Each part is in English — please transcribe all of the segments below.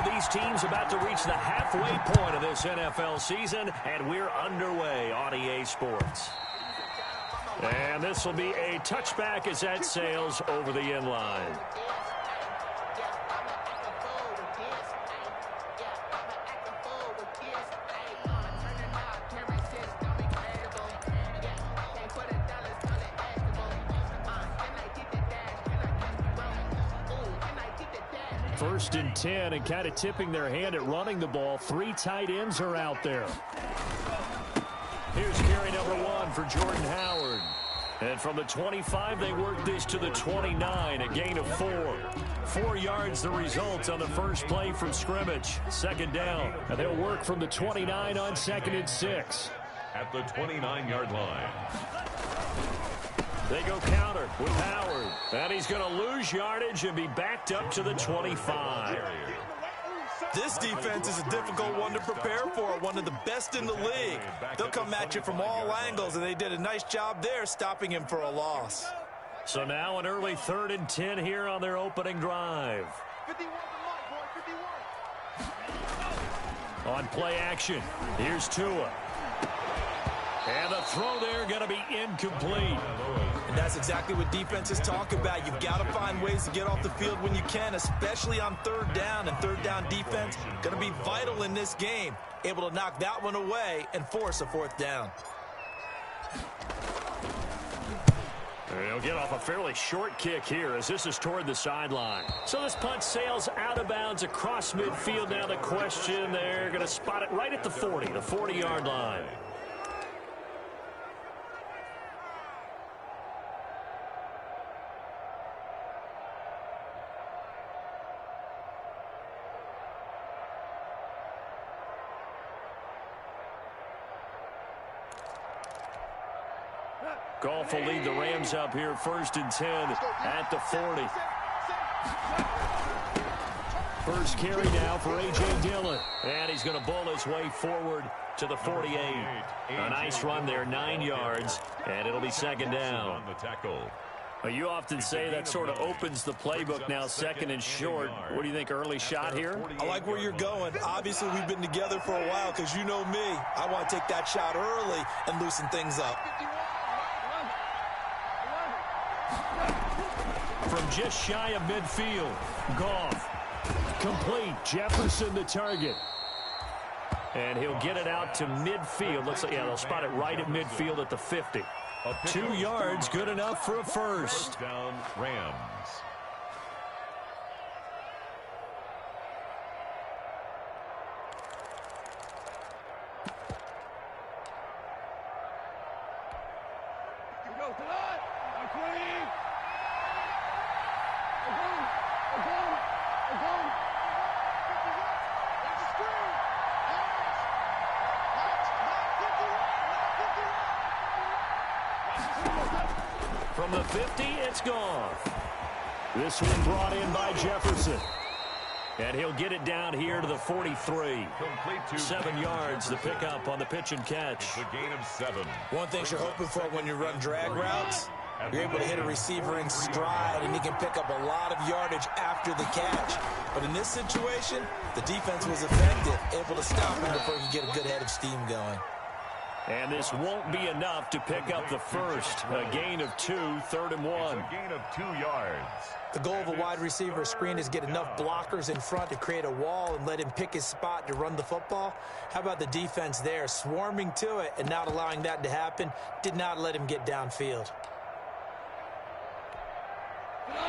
of these teams about to reach the halfway point of this NFL season, and we're underway on EA Sports. And this will be a touchback as that sails over the end line. First and 10, and kind of tipping their hand at running the ball. 3 tight ends are out there. Here's carry number 1 for Jordan Howard. And from the 25, they work this to the 29, a gain of 4. 4 yards the result on the first play from scrimmage. Second down. And they'll work from the 29 on 2nd and 6. At the 29-yard line. They go counter with Howard. And he's going to lose yardage and be backed up to the 25. This defense is a difficult one to prepare for, one of the best in the league. They'll come at you from all angles, and they did a nice job there stopping him for a loss. So now an early 3rd and 10 here on their opening drive. On play action, here's Tua. And the throw there going to be incomplete. And that's exactly what defenses talk about. You've got to find ways to get off the field when you can, especially on 3rd down. And 3rd down defense going to be vital in this game. Able to knock that one away and force a 4th down. He'll get off a fairly short kick here as this is toward the sideline. So this punt sails out of bounds across midfield. Now the question, they're going to spot it right at the 40, the 40-yard line. Goff will lead the Rams up here 1st and 10 at the 40. First carry now for A.J. Dillon. And he's going to bull his way forward to the 48. A nice run there, 9 yards, and it'll be 2nd down. Well, you often say that sort of opens the playbook now, 2nd and short. What do you think, early shot here? I like where you're going. Obviously, we've been together for a while because you know me. I want to take that shot early and loosen things up. From just shy of midfield, Goff. Complete. Jefferson the target. And he'll get it out to midfield. Looks like, yeah, they'll spot it right at midfield at the 50. 2 yards, good enough for a first. Down, Rams. From the 50, it's gone. This one brought in by Jefferson. And he'll get it down here to the 43. 7 yards, the pickup on the pitch and catch. It's a gain of 7. One thing you're hoping for when you run drag routes, you're able to hit a receiver in stride, and he can pick up a lot of yardage after the catch. But in this situation, the defense was effective, able to stop him before he could get a good head of steam going. And this won't be enough to pick up the first. A gain of 2, 3rd and 1. It's a gain of 2 yards. The goal of a wide receiver screen is get enough blockers in front to create a wall and let him pick his spot to run the football. How about the defense there, swarming to it and not allowing that to happen? Did not let him get downfield.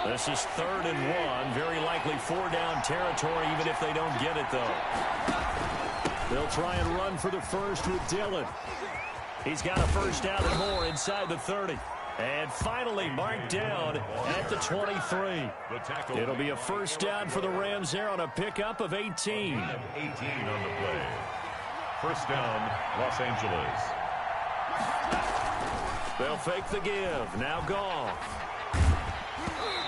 This is 3rd and 1. Very likely 4-down territory, even if they don't get it, though. They'll try and run for the first with Dillon. He's got a first down and more inside the 30. And finally marked down at the 23. It'll be a first down for the Rams there on a pickup of 18. 18 on the play. First down, Los Angeles. They'll fake the give. Now Goff.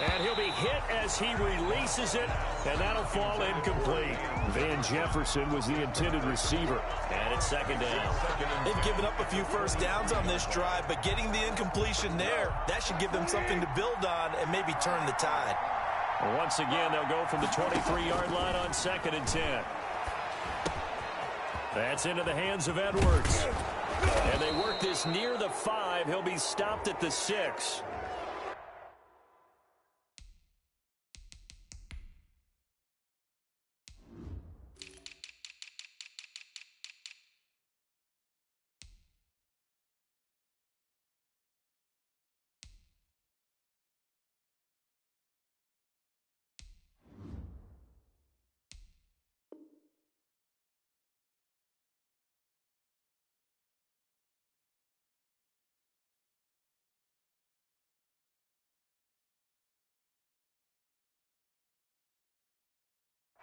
And he'll be hit as he releases it, and that'll fall incomplete. Van Jefferson was the intended receiver, and it's 2nd down. They've given up a few first downs on this drive, but getting the incompletion there, that should give them something to build on and maybe turn the tide. Once again, they'll go from the 23-yard line on 2nd and 10. That's into the hands of Edwards. And they work this near the 5. He'll be stopped at the 6.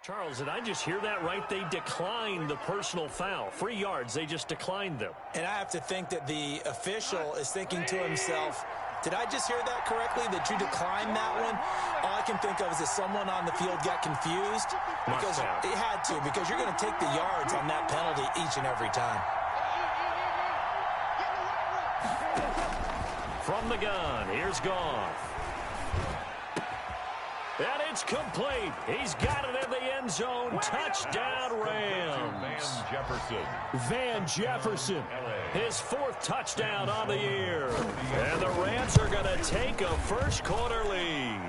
Charles, did I just hear that right? They declined the personal foul. 3 yards, they just declined them. And I have to think that the official is thinking to himself, did I just hear that correctly, that you declined that one? All I can think of is that someone on the field got confused. Because it had to, because you're going to take the yards on that penalty each and every time. From the gun, here's Goff. And it's complete. He's got it in the end zone. Touchdown, Rams. Van Jefferson. His 4th touchdown on the year. And the Rams are going to take a first-quarter lead.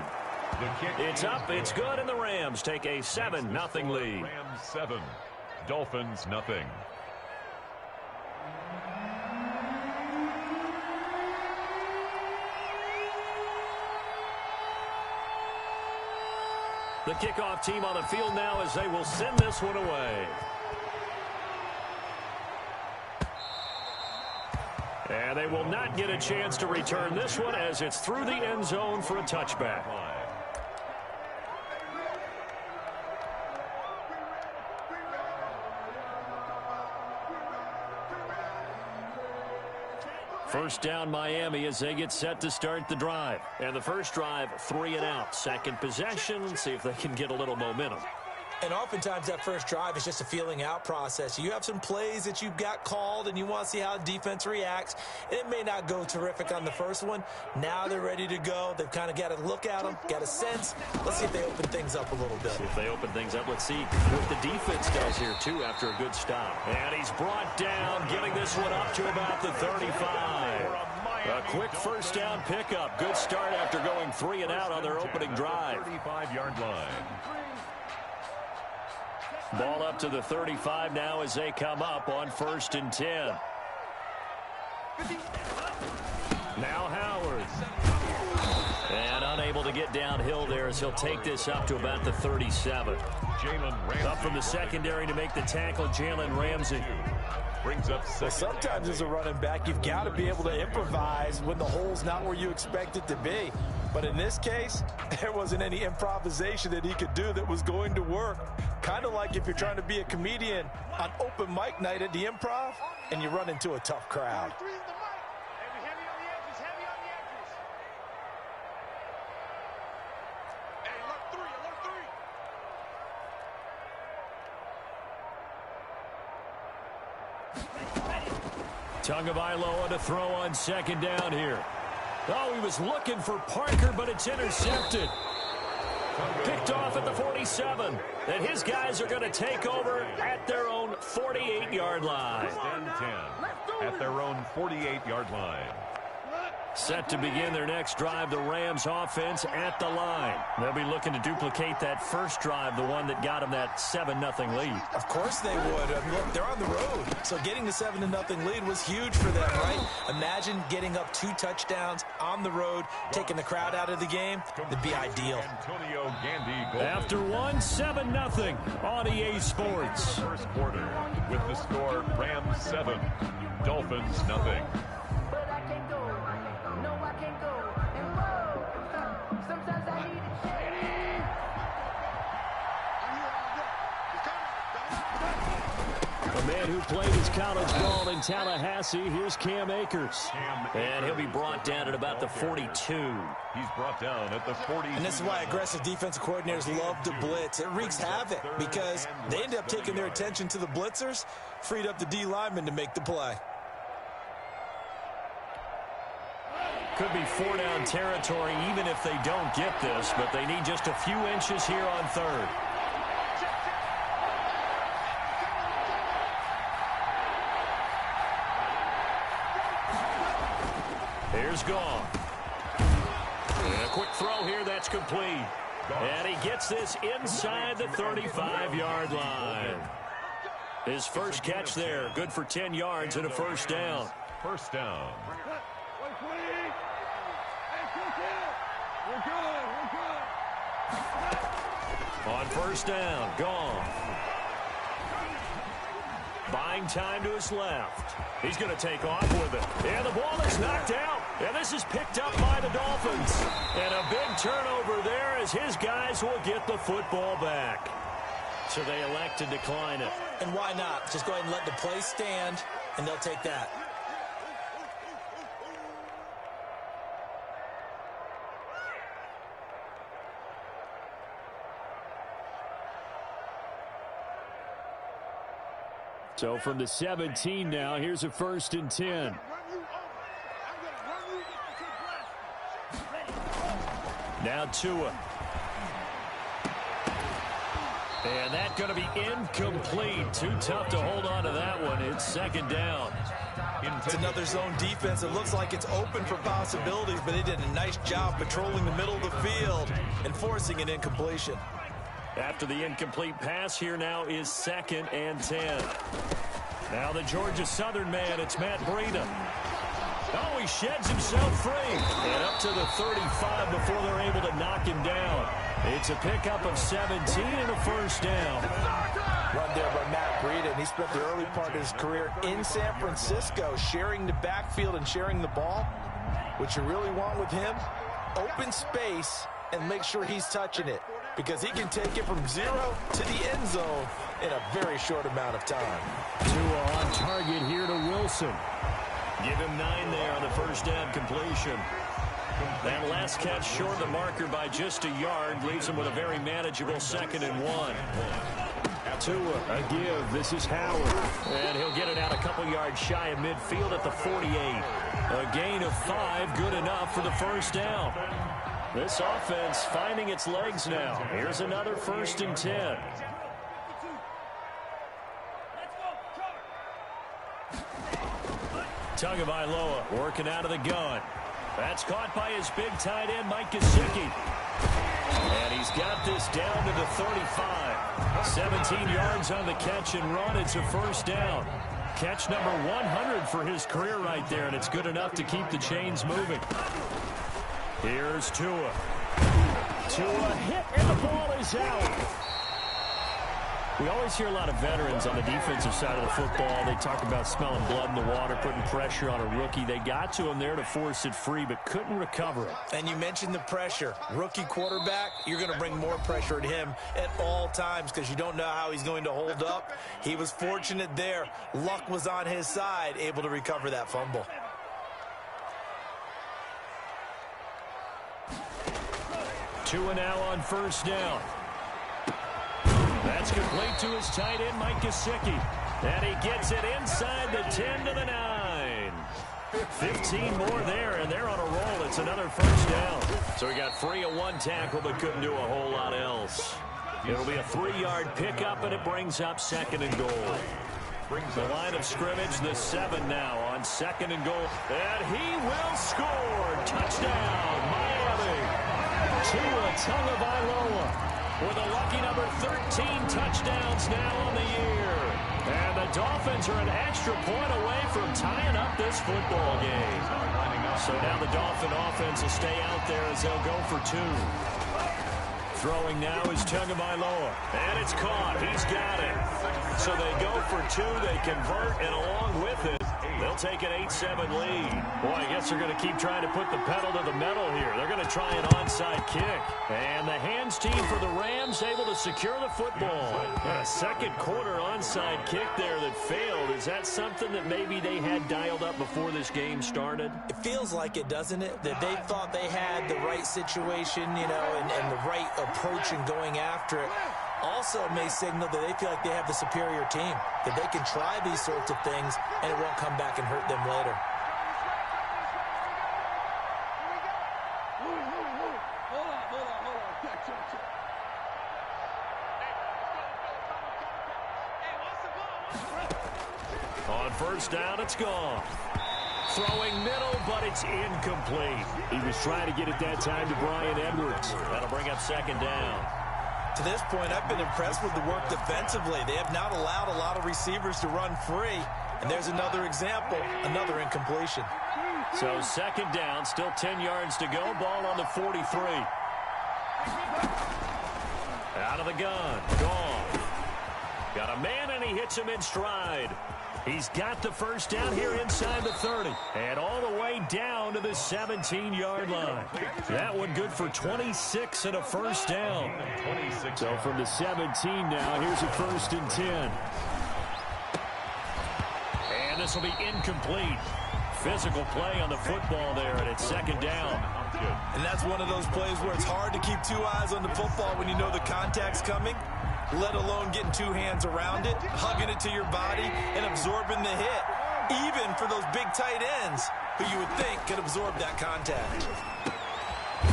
It's up, it's good, and the Rams take a 7-0 lead. Rams 7, Dolphins nothing. The kickoff team on the field now as they will send this one away. And they will not get a chance to return this one as it's through the end zone for a touchback. First down Miami as they get set to start the drive. And the first drive, 3 and out. Second possession, see if they can get a little momentum. And oftentimes that first drive is just a feeling out process. You have some plays that you've got called and you want to see how the defense reacts. And it may not go terrific on the first one. Now they're ready to go. They've kind of got to look at them, got a sense. Let's see if they open things up a little bit. See if they open things up. Let's see what the defense does here, too, after a good stop. And he's brought down, getting this one up to about the 35. A quick first down pickup. Good start after going 3 and out on their opening drive. 35-yard line. Ball up to the 35 now as they come up on 1st and 10. Now Howard. And unable to get downhill there as he'll take this up to about the 37. Up from the secondary to make the tackle, Jalen Ramsey. Brings up well, sometimes as a running back, you've got to be able to improvise when the hole's not where you expect it to be. But in this case, there wasn't any improvisation that he could do that was going to work. Kind of like if you're trying to be a comedian on open mic night at the Improv and you run into a tough crowd. Tagovailoa to throw on 2nd down here. Oh, he was looking for Parker, but it's intercepted. Picked off at the 47. And his guys are going to take over at their own 48-yard line. 10-10 at their own 48-yard line. Set to begin their next drive, the Rams offense at the line. They'll be looking to duplicate that first drive, the one that got them that 7-0 lead. Of course they would. Look, they're on the road. So getting the 7-0 lead was huge for them, right? Imagine getting up 2 touchdowns on the road, taking the crowd out of the game. That'd be ideal. After one, 7-0 on EA Sports. First quarter with the score Rams 7, Dolphins nothing. A man who played his college ball in Tallahassee, here's Cam Akers. And he'll be brought down at about the 42. He's brought down at the 40. And this is why aggressive defensive coordinators love to blitz. It wreaks havoc because they end up taking their attention to the blitzers, freed up the D lineman to make the play. Could be 4-down territory even if they don't get this, but they need just a few inches here on third. Here's Gone. And a quick throw here, that's complete. And he gets this inside the 35-yard line. His first catch there, good for 10 yards and a first down. First down. On first down, Gone. Buying time to his left. He's going to take off with it. And the ball is knocked out. And this is picked up by the Dolphins. And a big turnover there as his guys will get the football back. So they elect to decline it. And why not? Just go ahead and let the play stand, and they'll take that. So from the 17 now, here's a 1st and 10. Now Tua. And that's going to be incomplete. Too tough to hold on to that one. It's second down. It's another zone defense. It looks like it's open for possibilities, but they did a nice job patrolling the middle of the field and forcing an incompletion. After the incomplete pass, here now is 2nd and 10. Now the Georgia Southern man, it's Matt Breida. Oh, he sheds himself free. And up to the 35 before they're able to knock him down. It's a pickup of 17 and a first down. Run there by Matt Breida, and he spent the early part of his career in San Francisco, sharing the backfield and sharing the ball. What you really want with him, open space and make sure he's touching it, because he can take it from 0 to the end zone in a very short amount of time. Tua on target here to Wilson. Give him 9 there on the first down completion. That last catch short of the marker by just a yard leaves him with a very manageable 2nd and 1. Tua, a give. This is Howard. And he'll get it out a couple yards shy of midfield at the 48. A gain of 5, good enough for the first down. This offense finding its legs now. Here's another 1st and 10. Tagovailoa working out of the gun. That's caught by his big tight end, Mike Gesicki. And he's got this down to the 35. 17 yards on the catch and run. It's a first down. Catch number 100 for his career right there, and it's good enough to keep the chains moving. Here's Tua. Tua hit, and the ball is out. We always hear a lot of veterans on the defensive side of the football. They talk about smelling blood in the water, putting pressure on a rookie. They got to him there to force it free, but couldn't recover it. And you mentioned the pressure. Rookie quarterback, you're going to bring more pressure at him at all times because you don't know how he's going to hold up. He was fortunate there. Luck was on his side, able to recover that fumble. Tua now on first down. That's complete to his tight end, Mike Gesicki. And he gets it inside the 10 to the 9. 15 more there, and they're on a roll. It's another first down. So he got free of 1 tackle, but couldn't do a whole lot else. It'll be a 3-yard pickup, and it brings up 2nd and goal. The line of scrimmage, the 7 now on 2nd and goal. And he will score. Touchdown, Miami. Tua Tagovailoa with a lucky number 13 touchdowns now on the year. And the Dolphins are an extra point away from tying up this football game. So now the Dolphin offense will stay out there as they'll go for 2. Throwing now is Tagovailoa. And it's caught. He's got it. So they go for 2. They convert, and along with it, they'll take an 8-7 lead. Boy, I guess they're going to keep trying to put the pedal to the metal here. They're going to try an onside kick. And the hands team for the Rams able to secure the football. And a second quarter onside kick there that failed. Is that something that maybe they had dialed up before this game started? It feels like it, doesn't it? That they thought they had the right situation, you know, and the right approach in going after it. Also may signal that they feel like they have the superior team, that they can try these sorts of things and it won't come back and hurt them later. On first down, it's gone. Throwing middle, but it's incomplete. He was trying to get it that time to Bryan Edwards. That'll bring up second down. To this point, I've been impressed with the work defensively. They have not allowed a lot of receivers to run free. And there's another example, another incompletion. So second down, still 10 yards to go. Ball on the 43. Out of the gun. Gone. Got a man, and he hits him in stride. He's got the first down here inside the 30. And all the way down to the 17-yard line. That one good for 26 and a first down. So from the 17 now, here's a 1st and 10. And this will be incomplete. Physical play on the football there, and it's second down. And that's one of those plays where it's hard to keep two eyes on the football when you know the contact's coming, let alone getting two hands around it, hugging it to your body, and absorbing the hit, even for those big tight ends who you would think could absorb that contact.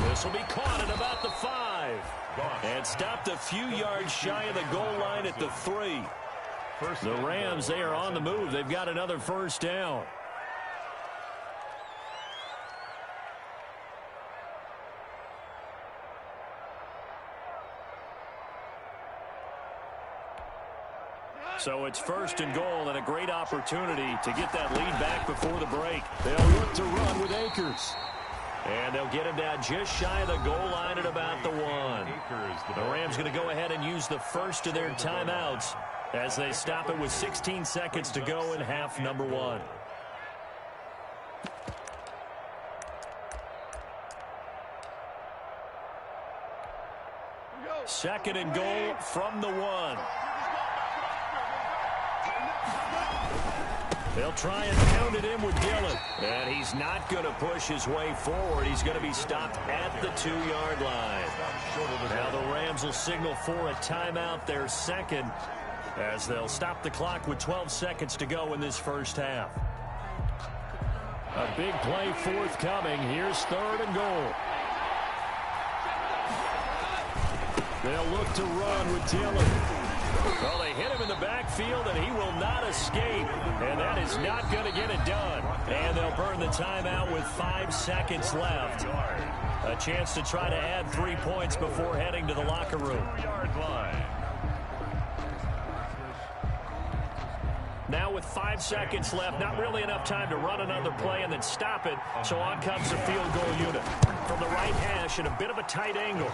This will be caught at about the 5. And stopped a few yards shy of the goal line at the 3. The Rams, they are on the move. They've got another first down. So it's 1st and goal, and a great opportunity to get that lead back before the break. They'll look to run with Akers. And they'll get him down just shy of the goal line at about the 1. The Rams going to go ahead and use the first of their timeouts as they stop it with 16 seconds to go in half number 1. Second and goal from the 1. They'll try and pound it in with Dillon. And he's not going to push his way forward. He's going to be stopped at the 2-yard line. Now the Rams will signal for a timeout, their second, as they'll stop the clock with 12 seconds to go in this first half. A big play forthcoming. Here's 3rd and goal. They'll look to run with Dillon. Well, they hit him in the backfield, and he will not escape. And that is not going to get it done. And they'll burn the timeout with 5 seconds left. A chance to try to add 3 points before heading to the locker room. Now with 5 seconds left, not really enough time to run another play and then stop it. So on comes the field goal unit from the right hash at a bit of a tight angle.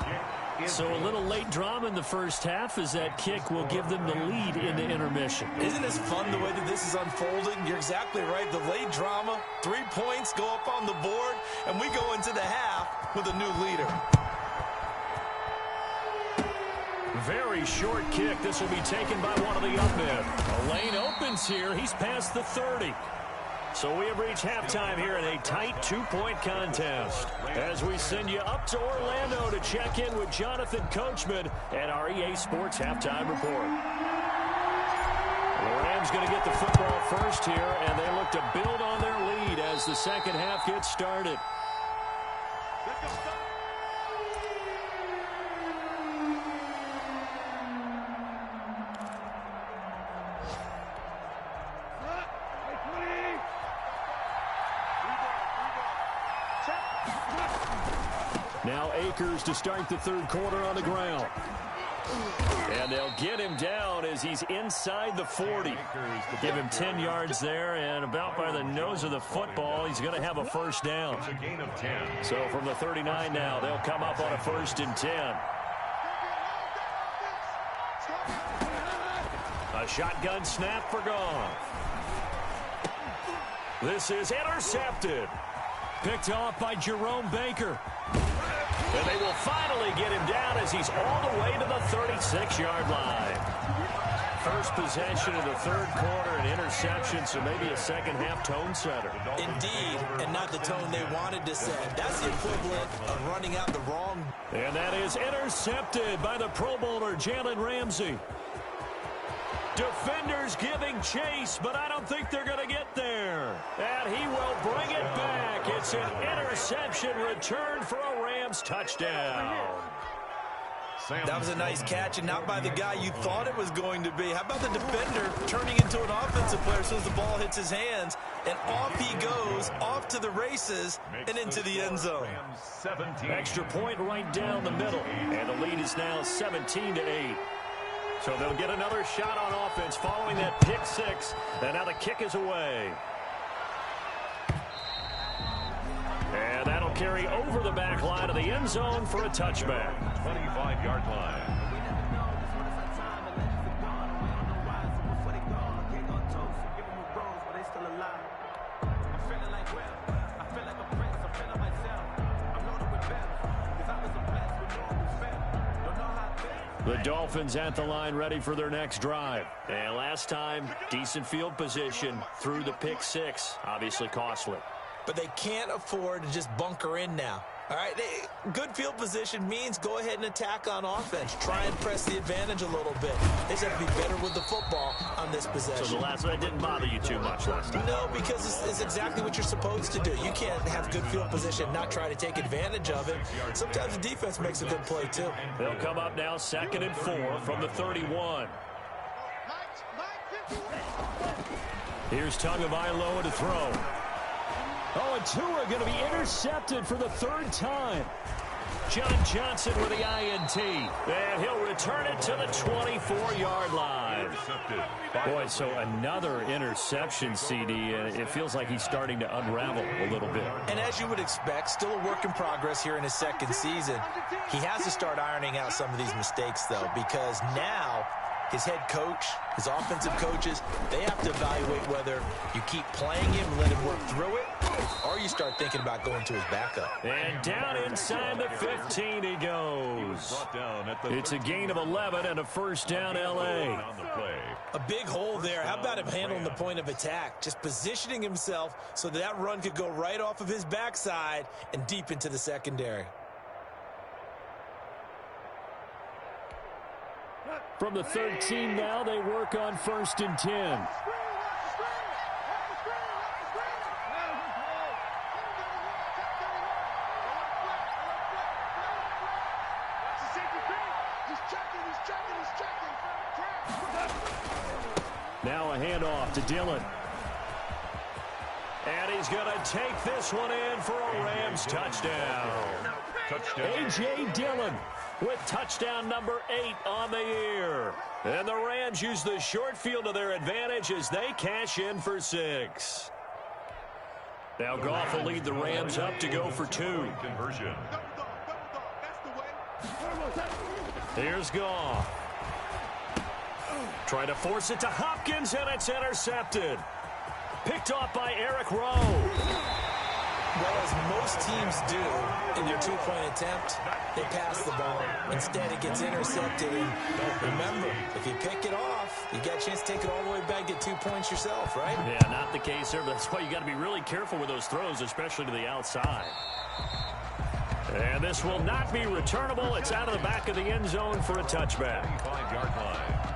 So a little late drama in the first half as that kick will give them the lead into intermission. Isn't this fun the way that this is unfolding? You're exactly right. The late drama, 3 points go up on the board, and we go into the half with a new leader. Very short kick. This will be taken by one of the up men. A lane opens here. He's past the 30. So we have reached halftime here in a tight 2-point contest. As we send you up to Orlando to check in with Jonathan Coachman and our EA Sports Halftime Report. The Rams going to get the football first here, and they look to build on their lead as the second half gets started. Now Akers to start the 3rd quarter on the ground. And they'll get him down as he's inside the 40. Give him 10 yards there, and about by the nose of the football, he's going to have a first down. It's a gain of 10. So from the 39 now, they'll come up on a 1st and 10. A shotgun snap for Goff. This is intercepted. Picked off by Jerome Baker. And they will finally get him down as he's all the way to the 36-yard line. First possession of the 3rd quarter, an interception, so maybe a second-half tone setter. Indeed, and not the tone they wanted to set. That's the equivalent of running out the wrong. And that is intercepted by the Pro Bowler, Jalen Ramsey. Defenders giving chase, but I don't think they're going to get there. And he will bring it back. It's an interception return for a Rams touchdown. That was a nice catch, and not by the guy you thought it was going to be. How about the defender turning into an offensive player as soon as the ball hits his hands, and off he goes, off to the races, and into the end zone. Extra point right down the middle, and the lead is now 17-8. So they'll get another shot on offense following that pick six, and now the kick is away. And that'll carry over the back line of the end zone for a touchback. 25-yard line. The Dolphins at the line ready for their next drive. And last time, decent field position through the pick six. Obviously costly. But they can't afford to just bunker in now. All right, good field position means go ahead and attack on offense. Try and press the advantage a little bit. They just have to be better with the football on this possession. So the last one didn't bother you too much last time? No, because it's exactly what you're supposed to do. You can't have good field position and not try to take advantage of it. Sometimes the defense makes a good play, too. They'll come up now 2nd and 4 from the 31. Here's Tagovailoa to throw. Oh, and two are going to be intercepted for the third time. John Johnson with the INT. And he'll return it to the 24-yard line. Boy, so another interception, CD. And it feels like he's starting to unravel a little bit. And as you would expect, still a work in progress here in his second season. He has to start ironing out some of these mistakes, though, because now his head coach, his offensive coaches, they have to evaluate whether you keep playing him and let him work through it, or you start thinking about going to his backup. And down inside the 15 he goes. It's a gain of 11 and a first down L.A. A big hole there. How about him handling the point of attack? Just positioning himself so that run could go right off of his backside and deep into the secondary. From the 13 now, they work on 1st and 10. Now a handoff to Dillon. And he's going to take this one in for a Rams touchdown. A.J. Dillon with touchdown number 8 on the year. And the Rams use the short field to their advantage as they cash in for 6. Now Goff will lead the Rams up to go for 2. Here's Goff. Trying to force it to Hopkins, and it's intercepted. Picked off by Eric Rowe. Well, as most teams do in their two-point attempt, they pass the ball. Instead, it gets intercepted. And remember, if you pick it off, you got a chance to take it all the way back, get 2 points yourself, right? Yeah, not the case there, but that's why you got to be really careful with those throws, especially to the outside. And this will not be returnable. It's out of the back of the end zone for a touchback. 5-yard line.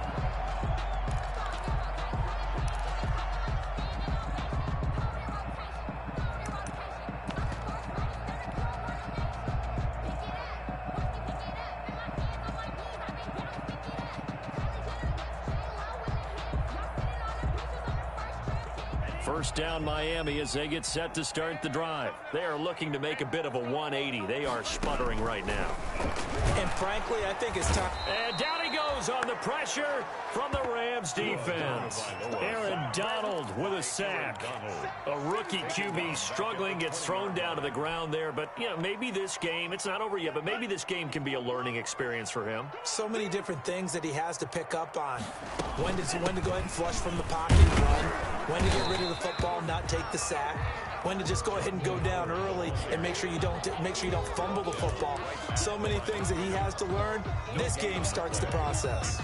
First down Miami as they get set to start the drive. They are looking to make a bit of a 180. They are sputtering right now. And frankly, I think it's time. And down he goes on the pressure from the Rams defense. Aaron Donald with a sack. A rookie QB struggling, gets thrown down to the ground there. But, you know, maybe this game, it's not over yet, but maybe this game can be a learning experience for him. So many different things that he has to pick up on. When to go ahead and flush from the pocket and run. When to get rid of the football, not take the sack. When to just go ahead and go down early and make sure you don't fumble the football. So many things that he has to learn. This game starts the process.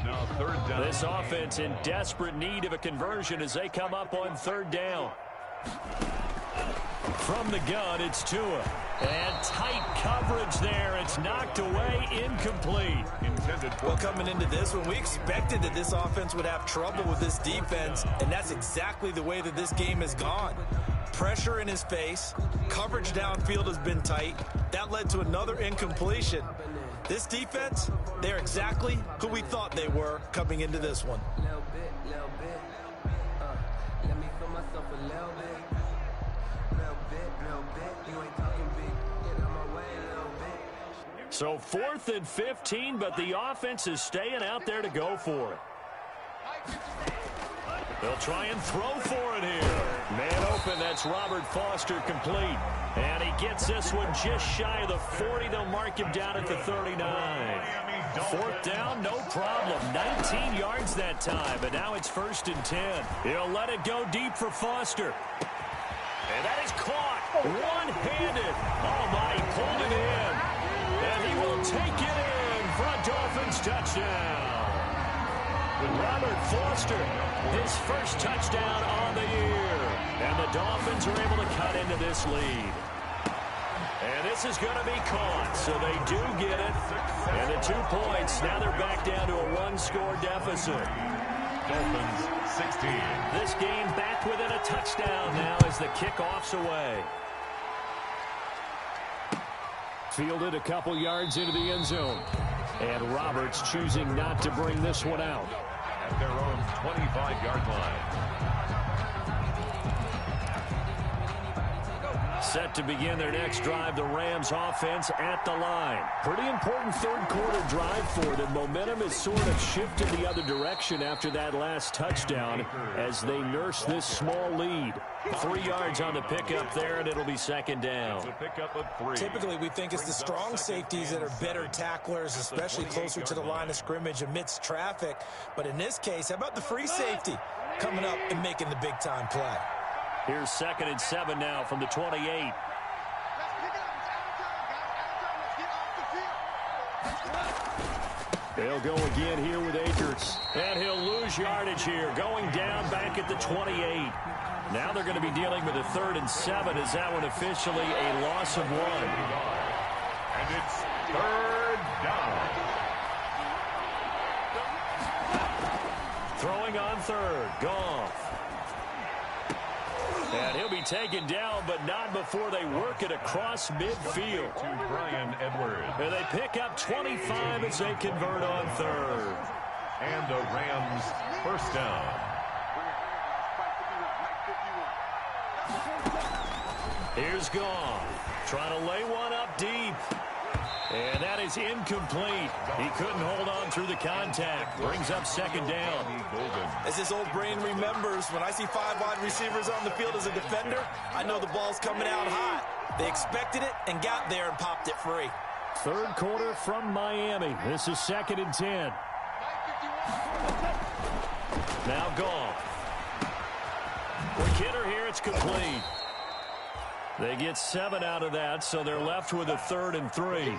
This offense in desperate need of a conversion as they come up on 3rd down. From the gun, it's Tua. And tight coverage there. It's knocked away, incomplete. Well, coming into this one, we expected that this offense would have trouble with this defense, and that's exactly the way that this game has gone. Pressure in his face. Coverage downfield has been tight. That led to another incompletion. This defense, they're exactly who we thought they were coming into this one. Little bit. Let me feel myself a little bit. Little bit. You ain't talking big. Get out my way a little bit. So 4th and 15, but the offense is staying out there to go for it. They'll try and throw for it here. Man open, that's Robert Foster complete. And he gets this one just shy of the 40. They'll mark him down at the 39. 4th down, no problem. 19 yards that time, but now it's 1st and 10. He'll let it go deep for Foster. And that is caught one-handed. Oh, my, he pulled it in. And he will take it in for a Dolphins touchdown. With Robert Foster, his first touchdown on the year. And the Dolphins are able to cut into this lead. And this is going to be caught, so they do get it. And the 2 points, now they're back down to a 1-score deficit. Dolphins 16. This game back within a touchdown now as the kickoff's away. Fielded a couple yards into the end zone. And Roberts choosing not to bring this one out. At their own 25-yard line. Set to begin their next drive, the Rams offense at the line. Pretty important third-quarter drive for them. Momentum has sort of shifted the other direction after that last touchdown as they nurse this small lead. 3 yards on the pickup there, and it'll be 2nd down. It's a pickup of 3. Typically, we think it's the strong safeties that are better tacklers, especially closer to the line of scrimmage amidst traffic. But in this case, how about the free safety coming up and making the big-time play? Here's 2nd and 7 now from the 28. They'll go again here with Akers. And he'll lose yardage here, going down back at the 28. Now they're going to be dealing with a 3rd and 7. Is that one officially a loss of 1? And it's 3rd down. Throwing on 3rd. Goff. And he'll be taken down, but not before they work it across midfield. To Brian Edwards. And they pick up 25 as they convert on 3rd. And the Rams first down. Here's Goff. Trying to lay one up deep. And that is incomplete. He couldn't hold on through the contact. Brings up 2nd down. As his old brain remembers, when I see 5 wide receivers on the field as a defender, I know the ball's coming out hot. They expected it and got there and popped it free. 3rd quarter from Miami. This is 2nd and 10. Now Goff. For Kidder here, it's complete. They get 7 out of that, so they're left with a 3rd and 3.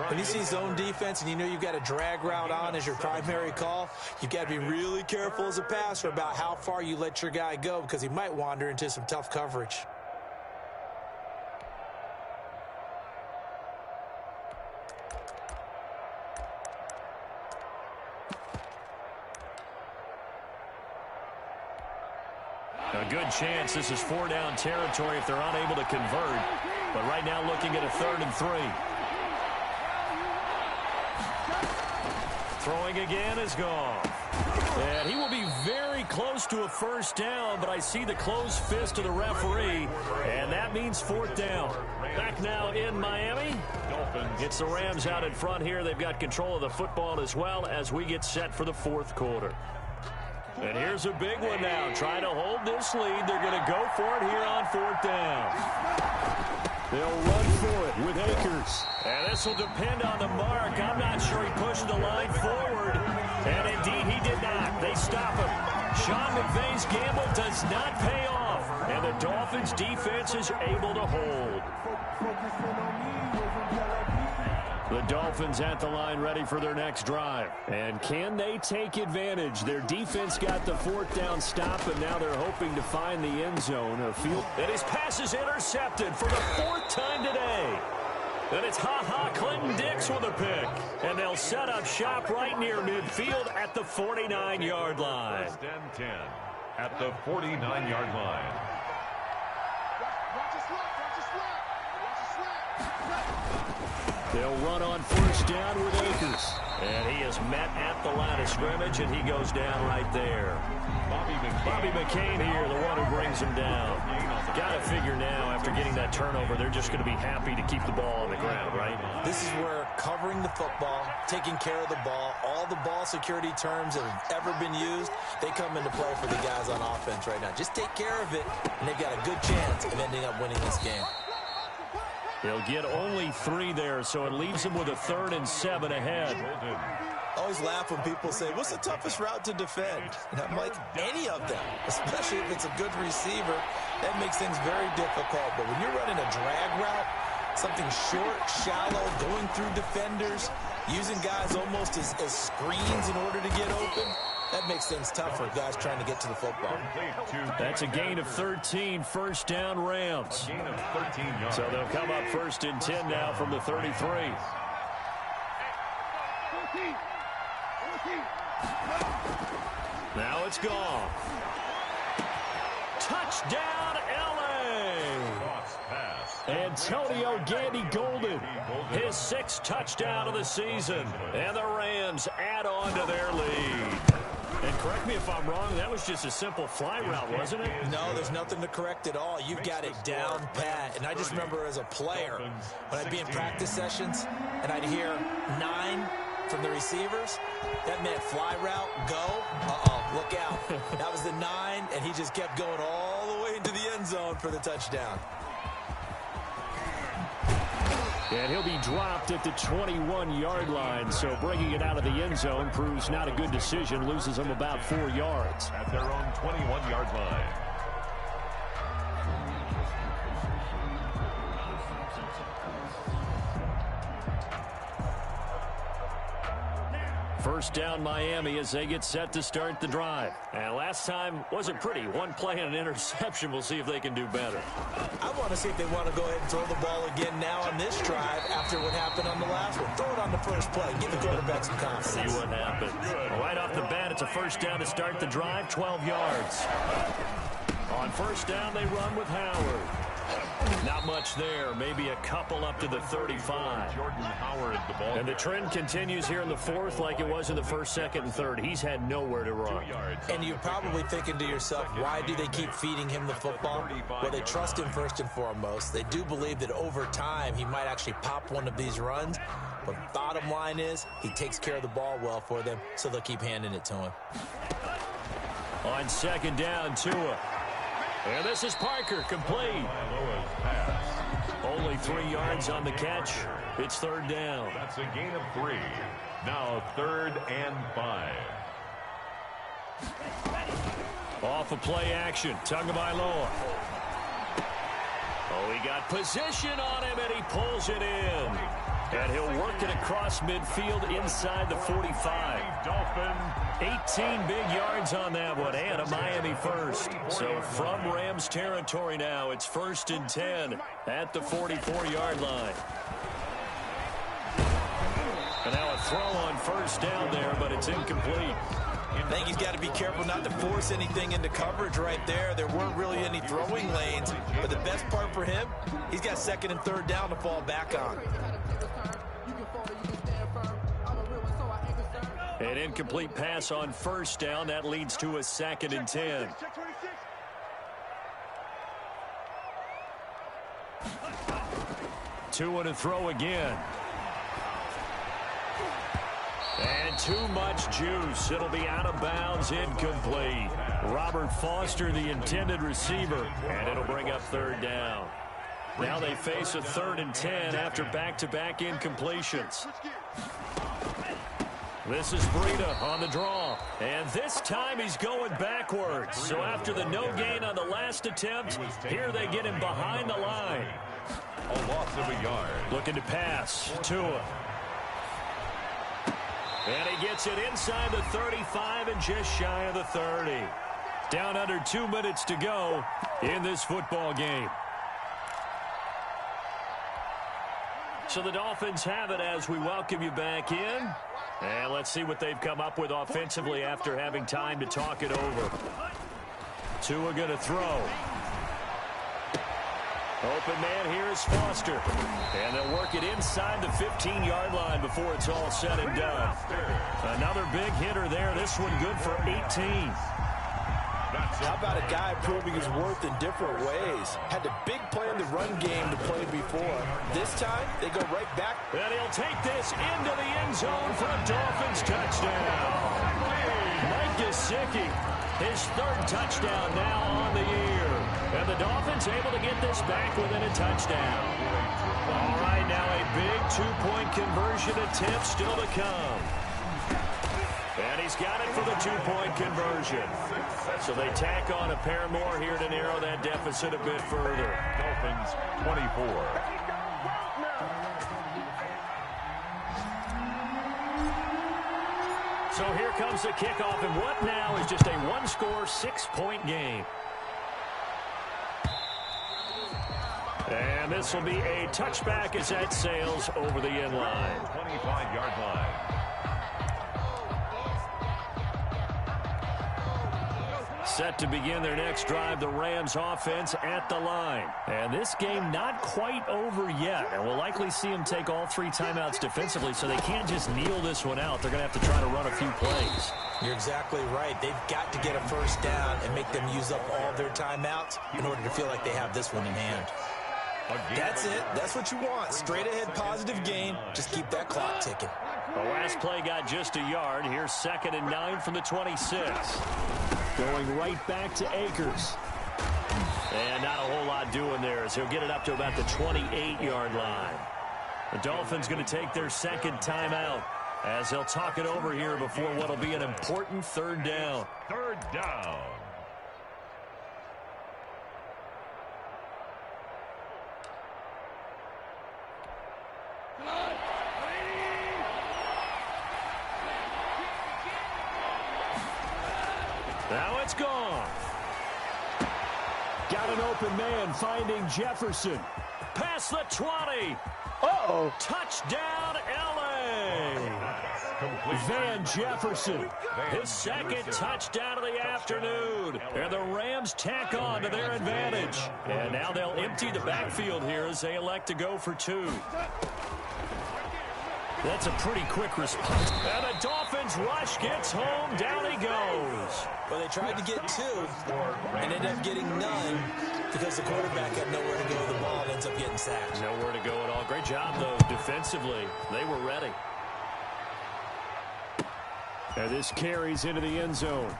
When you see zone defense and you know you've got a drag route on as your primary call, you've got to be really careful as a passer about how far you let your guy go because he might wander into some tough coverage. A good chance this is 4-down territory if they're unable to convert. But right now looking at a 3rd and 3. Throwing again is Goff. And he will be very close to a 1st down, but I see the closed fist of the referee, and that means 4th down. Back now in Miami. It's the Rams out in front here. They've got control of the football as well as we get set for the 4th quarter. And here's a big one now. Trying to hold this lead. They're going to go for it here on 4th down. They'll run for it with Akers. And this will depend on the mark. I'm not sure he pushed the line forward. And indeed, he did not. They stop him. Sean McVay's gamble does not pay off. And the Dolphins defense is able to hold. The Dolphins at the line ready for their next drive. And can they take advantage? Their defense got the 4th down stop, and now they're hoping to find the end zone. And his pass is intercepted for the 4th time today. And it's Clinton Dix with a pick. And they'll set up shop right near midfield at the 49-yard line. 1st and 10 at the 49-yard line. They'll run on first down with Akers. And he is met at the line of scrimmage, and he goes down right there. Bobby McCain here, the one who brings him down. Got to figure now, after getting that turnover, they're just going to be happy to keep the ball on the ground, right? This is where covering the football, taking care of the ball, all the ball security terms that have ever been used, they come into play for the guys on offense right now. Just take care of it, and they've got a good chance of ending up winning this game. They'll get only 3 there, so it leaves them with a 3rd and 7 ahead. I always laugh when people say, what's the toughest route to defend? And I'm like, any of them, especially if it's a good receiver. That makes things very difficult. But when you're running a drag route, something short, shallow, going through defenders, using guys almost as screens in order to get open, that makes things tough for guys trying to get to the football. That's a gain of 13, first down Rams. So they'll come up 1st and 10 now from the 33. Now it's gone. Touchdown, L.A. Antonio Gandy-Golden, his 6th touchdown of the season. And the Rams add on to their lead. And correct me if I'm wrong, that was just a simple fly route, wasn't it? No, there's nothing to correct at all. You've got it down pat. And I just remember as a player, when I'd be in practice sessions, and I'd hear 9 from the receivers, that meant fly route, go, look out. That was the 9, and he just kept going all the way into the end zone for the touchdown. And he'll be dropped at the 21-yard line, so bringing it out of the end zone proves not a good decision, loses him about 4 yards. At their own 21-yard line. First down Miami as they get set to start the drive. And last time wasn't pretty. 1 play and an interception. We'll see if they can do better. I want to see if they want to go ahead and throw the ball again now on this drive after what happened on the last one. Throw it on the first play. Give the quarterback some confidence. See what happens. Right off the bat, it's a first down to start the drive, 12 yards. On first down, they run with Howard. Not much there, maybe a couple up to the 35. Jordan Howard, the ball. And the trend continues here in the 4th like it was in the 1st, 2nd, and 3rd. He's had nowhere to run. And you're probably thinking to yourself, why do they keep feeding him the football? Well, they trust him first and foremost. They do believe that over time he might actually pop one of these runs. But bottom line is he takes care of the ball well for them, so they'll keep handing it to him. On 2nd down, Tua. And this is Parker, complete. Only 3 yards on the catch. It's 3rd down. That's a gain of 3. Now 3rd and 5. Off of play action. Tagovailoa. Oh, he got position on him, and he pulls it in. And he'll work it across midfield inside the 45. Dolphin. 18 big yards on that one, and a Miami first. So from Rams territory now, it's 1st and 10 at the 44-yard line. And now a throw on first down there, but it's incomplete. I think he's got to be careful not to force anything into coverage right there. There weren't really any throwing lanes, but the best part for him, he's got 2nd and 3rd down to fall back on. An incomplete pass on first down. That leads to a 2nd and 10. Tua to throw again. And too much juice. It'll be out of bounds, incomplete. Robert Foster, the intended receiver, and it'll bring up 3rd down. Now they face a 3rd and 10 after back-to-back incompletions. This is Breida on the draw. And this time he's going backwards. So after the no gain on the last attempt, here they get him behind the line. A loss of a yard. Looking to pass. Tua. And he gets it inside the 35 and just shy of the 30. Down under 2 minutes to go in this football game. So the Dolphins have it as we welcome you back in. And let's see what they've come up with offensively after having time to talk it over. Tua going to throw. Open man here is Foster. And they'll work it inside the 15-yard line before it's all said and done. Another big hitter there. This one good for 18. How about a guy proving his worth in different ways? Had a big play in the run game to play before. This time, they go right back. And he'll take this into the end zone for a Dolphins touchdown. Mike Gesicki, his third touchdown now on the year. And the Dolphins able to get this back within a touchdown. All right, now a big two-point conversion attempt still to come. And he's got it for the two-point conversion. So they tack on a pair more here to narrow that deficit a bit further. Dolphins 24. So here comes the kickoff, and what now is just a one-score, 6-point game. And this will be a touchback as that sails over the end line. 25-yard line. Set to begin their next drive, the Rams offense at the line. And this game not quite over yet. And we'll likely see them take all 3 timeouts defensively, so they can't just kneel this one out. They're going to have to try to run a few plays. You're exactly right. They've got to get a first down and make them use up all their timeouts in order to feel like they have this one in hand. That's it. That's what you want. Straight ahead positive gain. Just keep that clock ticking. The last play got just a yard. Here's 2nd and 9 from the 26. Going right back to Akers. And not a whole lot doing there as he'll get it up to about the 28-yard line. The Dolphins going to take their second timeout as they'll talk it over here before what will be an important third down. Third down. Now it's gone. Got an open man finding Jefferson. Past the 20. Uh-oh. Touchdown, L.A. Van Jefferson, his second touchdown of the afternoon. And the Rams tack on to their advantage. And now they'll empty the backfield here as they elect to go for 2. That's a pretty quick response. And the Dolphins rush gets home. Down he goes. Well, they tried to get 2 and ended up getting none because the quarterback had nowhere to go. The ball ends up getting sacked. Nowhere to go at all. Great job, though, defensively. They were ready. And this carries into the end zone.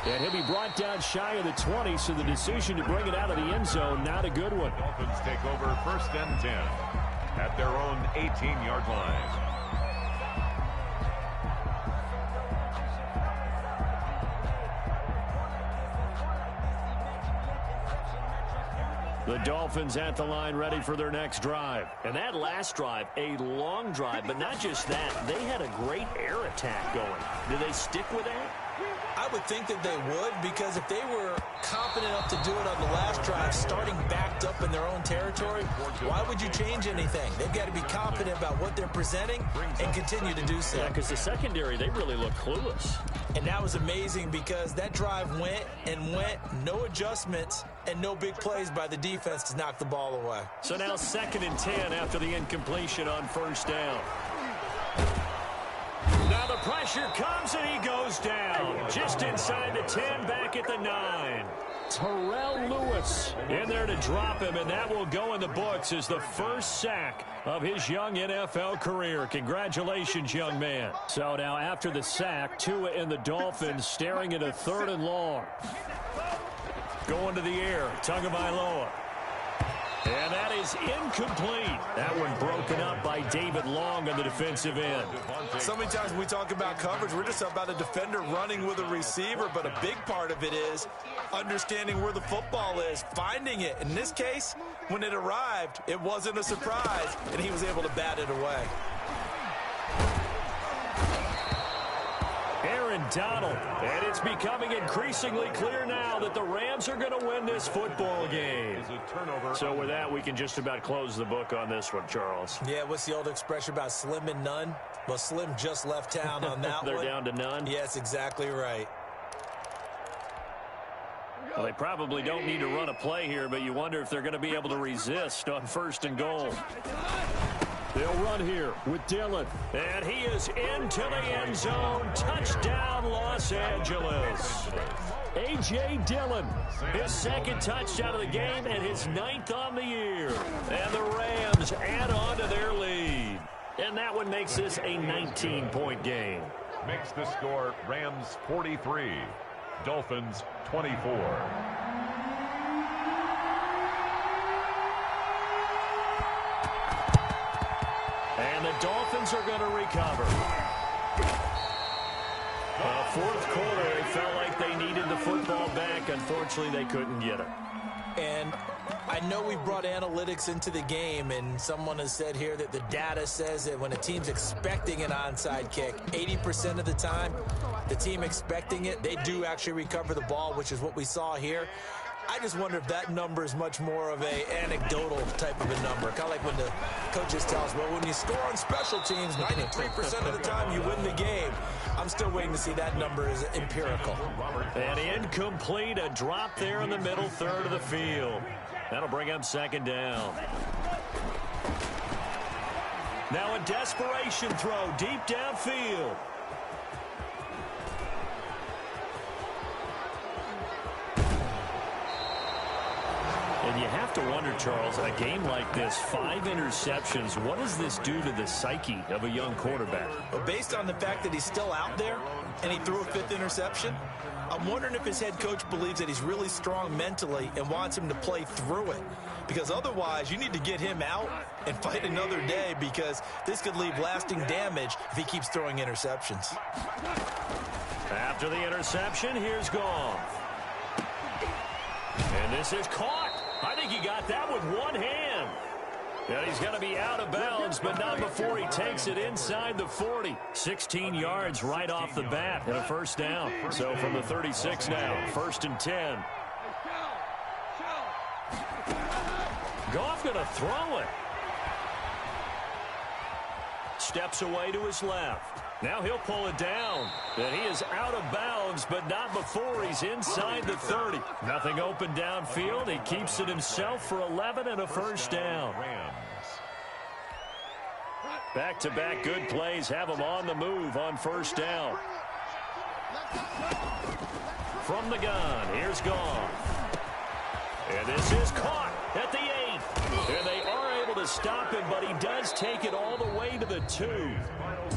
And he'll be brought down shy of the 20, so the decision to bring it out of the end zone, not a good one. Dolphins take over 1st and 10 at their own 18-yard line. The Dolphins at the line ready for their next drive. And that last drive, a long drive, but not just that. They had a great air attack going. Do they stick with that? I would think that they would, because if they were confident enough to do it on the last drive, starting backed up in their own territory, why would you change anything? They've got to be confident about what they're presenting and continue to do so. Yeah, because the secondary, they really look clueless. And that was amazing because that drive went and went, no adjustments, and no big plays by the defense to knock the ball away. So now 2nd and 10 after the incompletion on 1st down. Now the pressure comes and he goes down. Just inside the 10, back at the 9. Terrell Lewis in there to drop him, and that will go in the books as the first sack of his young NFL career. Congratulations, young man. So now after the sack, Tua and the Dolphins staring at a 3rd and long. Going to the air, Tagovailoa. And that is incomplete. That one broken up by David Long on the defensive end. So many times when we talk about coverage, we're just about a defender running with a receiver, but a big part of it is understanding where the football is, finding it. In this case, when it arrived, it wasn't a surprise, and he was able to bat it away. Aaron Donald, and it's becoming increasingly clear now that the Rams are going to win this football game. So with that, we can just about close the book on this one, Charles. Yeah, what's the old expression about slim and none? Well, Slim just left town on that They're one. down to none? Yes, exactly right. Well, they probably don't need to run a play here, but you wonder if they're going to be able to resist on 1st and goal. They'll run here with Dillon. And he is into the end zone. Touchdown, Los Angeles. A.J. Dillon, his 2nd touchdown of the game and his 9th on the year. And the Rams add on to their lead. And that one makes this a 19-point game. Makes the score Rams 43, Dolphins 24. And the Dolphins are going to recover. Fourth quarter, they felt like they needed the football back. Unfortunately, they couldn't get it. And I know we brought analytics into the game, and someone has said here that the data says that when a team's expecting an onside kick, 80% of the time, the team expecting it, they do actually recover the ball, which is what we saw here. I just wonder if that number is much more of a anecdotal type of a number. Kind of like when the coaches tell us, well, when you score on special teams, 93% of the time you win the game. I'm still waiting to see that number is empirical. And incomplete, a drop there in the middle third of the field. That'll bring up 2nd down. Now a desperation throw deep downfield. And you have to wonder, Charles, a game like this, 5 interceptions, what does this do to the psyche of a young quarterback? Well, based on the fact that he's still out there and he threw a 5th interception, I'm wondering if his head coach believes that he's really strong mentally and wants him to play through it. Because otherwise, you need to get him out and fight another day, because this could leave lasting damage if he keeps throwing interceptions. After the interception, here's Goff. And this is caught. I think he got that with one hand. And he's going to be out of bounds, but not before he takes it inside the 40. 16 yards right off the bat and a 1st down. So from the 36 now, 1st and 10. Goff going to throw it. Steps away to his left. Now he'll pull it down. And he is out of bounds, but not before he's inside the 30. Nothing open downfield. He keeps it himself for 11 and a 1st down. Back-to-back good plays have him on the move on 1st down. From the gun, here's Goff. And this is caught at the 8. And they are able to stop him, but he does take it all the way to the 2.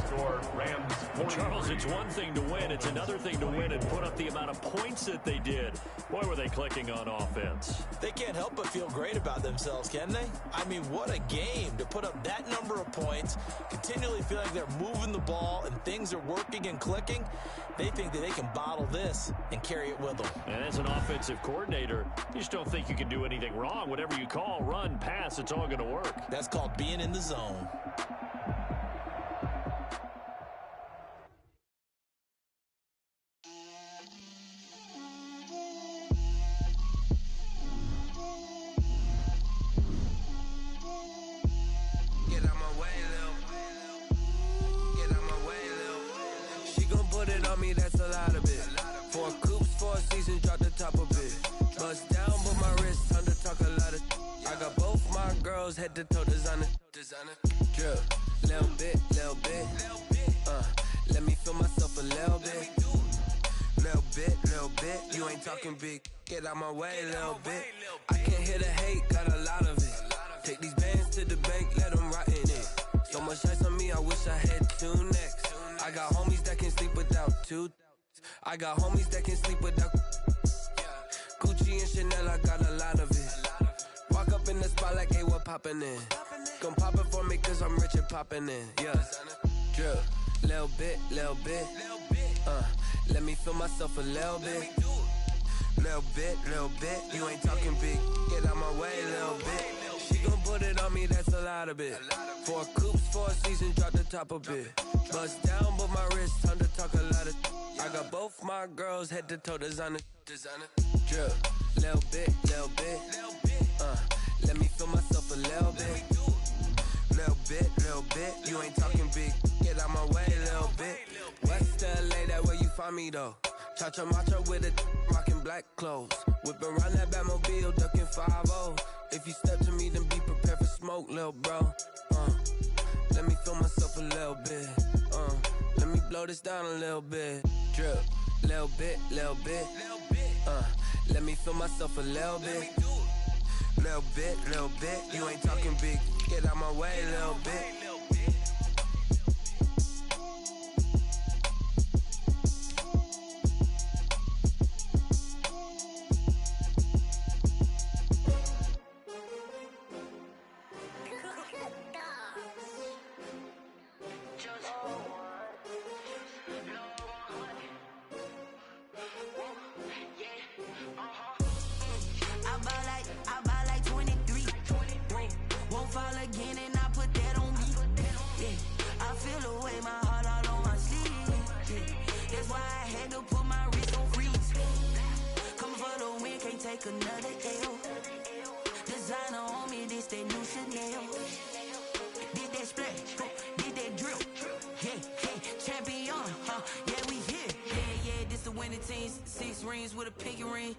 Score Rams 43. Charles, it's one thing to win. It's another thing to win and put up the amount of points that they did. Boy, were they clicking on offense. They can't help but feel great about themselves, can they? I mean, what a game to put up that number of points, continually feel like they're moving the ball and things are working and clicking. They think that they can bottle this and carry it with them. And as an offensive coordinator, you just don't think you can do anything wrong. Whatever you call, run, pass, it's all going to work. That's called being in the zone. That's a lot of it. 4 coops, 4 seasons, drop the top of it. Bust down, but my wrist, time to talk a lot of. I got both my girls head to toe designer. Drip, little bit. Let me feel myself a little bit. Little bit. You ain't talking big. Get out my way, little bit. I can't hear the hate, got a lot of it. Take these bands to the bank, let them rot in it. So much ice on me, I wish I had 2 necks. I got homies that can sleep without 2. I got homies that can sleep without Gucci and Chanel, I got a lot of it. Walk up in the spot like, hey, what poppin' in? Gon' pop it for me cause I'm rich and poppin' in. Yeah, drip, little bit. Let me feel myself a little bit. Little bit. You ain't talking big. Get out my way, little bit. She gon' put it on me, that's a lot of it. 4 coops, 4 seasons, drop the top of it. Bust down, but my wrist, time to talk a lot of. I got both my girls head to toe designer. Drip, little bit. Let me feel myself a little bit. Little bit. You ain't talking big. Get out my way, little bit. West LA, that where you find me though. Cha-cha matcha with a rockin' black clothes. Whip around that Batmobile, ducking 5-0. If you step to me, then be prepared for smoke, lil' bro. Let me feel myself a little bit. Let me blow this down a little bit. Drip, little bit, little bit. Let me feel myself a little bit. Little bit, little bit. You ain't talking big. Get out my way, little bit. I buy like 23. Won't fall again and I put that on me. Yeah, I feel away, my heart all on my sleeve. Yeah, that's why I had to put my wrist on freeze. Come for the win, can't take another L. Designer on me, this that new Chanel. Did that splash, did that drip. Yeah, champion, yeah, we here. Yeah, this the winning team. 6 rings with a pinky ring.